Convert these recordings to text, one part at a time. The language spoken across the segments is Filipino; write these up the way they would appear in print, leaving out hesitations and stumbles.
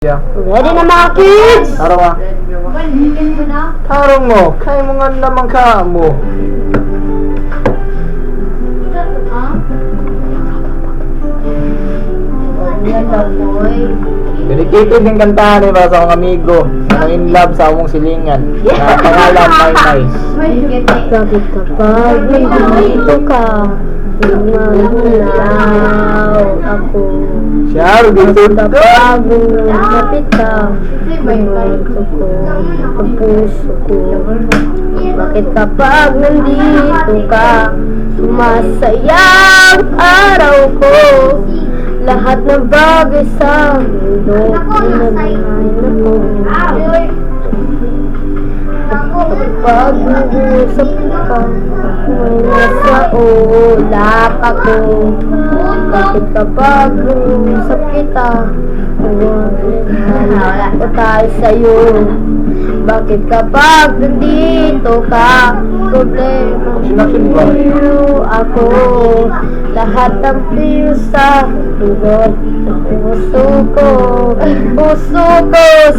Yeah. Ready na mga kids? Tarong ah. Tarong mo. Kaya mo nga naman ka mo. Dedicated yung kanta ni ba sa akong amigo. Ang in love sa akong silingan. Na pangalan May. Bakit kapag nandito ka, umahulaw ako. Siya, dito ka. Kapag lumapit ka, pumunto ko ang puso ko. Bakit kapag nandito ka, sumasayang araw ko. Lahat ng bagay sa mundo, pinaghahanap ko. Kapag nag-uusap ka, may nasa ulap ako. Bakit kapag nag-uusap kita, wala ko tayo sa'yo. Bakit kapag nandito ka, problema mo ako. Lahat ng piyo sa tugot ng puso ko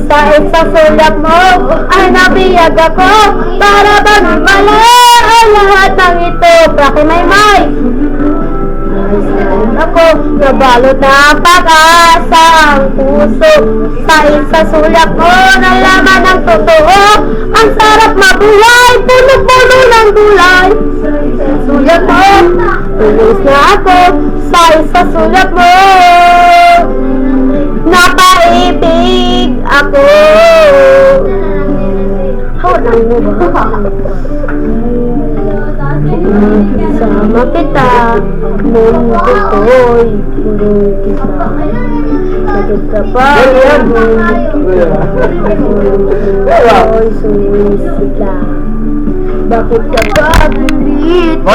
sa isang sulat mo ay nabiyag ako. Para bang mala ang lahat ng ito. Prakimaymay ako, nabalot na pag-asa ang puso sa isang sulat mo na laman ng totoo. Ang sarap mabuhay, puno-puno ng gulay. Sulat mo, tulos na ako sa isang sulat mo. Napaibig ako. Hawakan mo ba? Sama kita, mundo ko'y puro kita. Bakit kapag mundo ko'y sumisila? Bakit kapag dito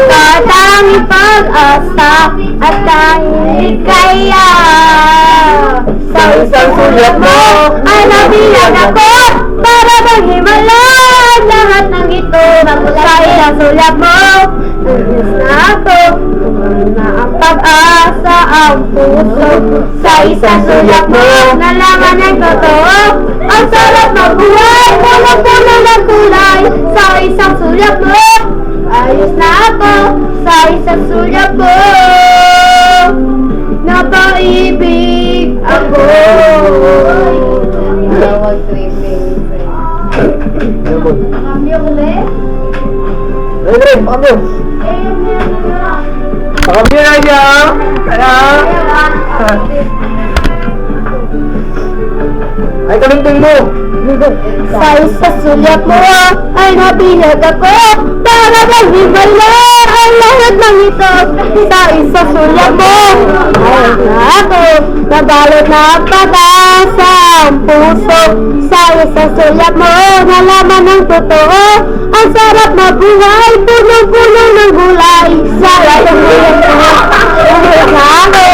Katang pag-asa at kahit kaya sa isang sulat mo ay nabiyag ako. Para bang himala lahat ng ito sa isang sulat mo. Nagis na ako, na ang pag-asa ang puso sa isang sulat mo. Nalaman ng totoo, ang sarap mabuhay, puno-puno ng kulay sa isang sulat mo. Ayos na ako sa isang sulat mo. Napaibig ako. Tawag tripping. Kambyo ulit? Kambyo. Kambyo na siya. Ay, kalintong mo. Sa isang sulat mo ay nabiyag ako. Para bang himala ang lahat ng ito sa isang sulat mo. Ayos na ako, nabalot na pag-asa ang puso sa isang sulat mo. Nalaman ng totoo, ang sarap na buhay, puno-puno ng gulay sa isang sulat mo. Ayos na ako,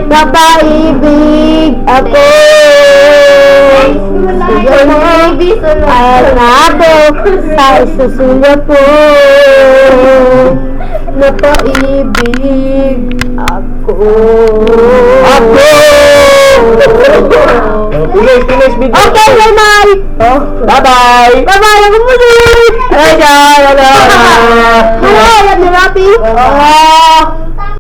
napaibig ako. Ayos na ako sa isusulat ko. Napaibig ako. Tulis video. Okay, bye-bye. Bye-bye. Bye-bye, ako muli. Hello, Hello, alam ni Rapi.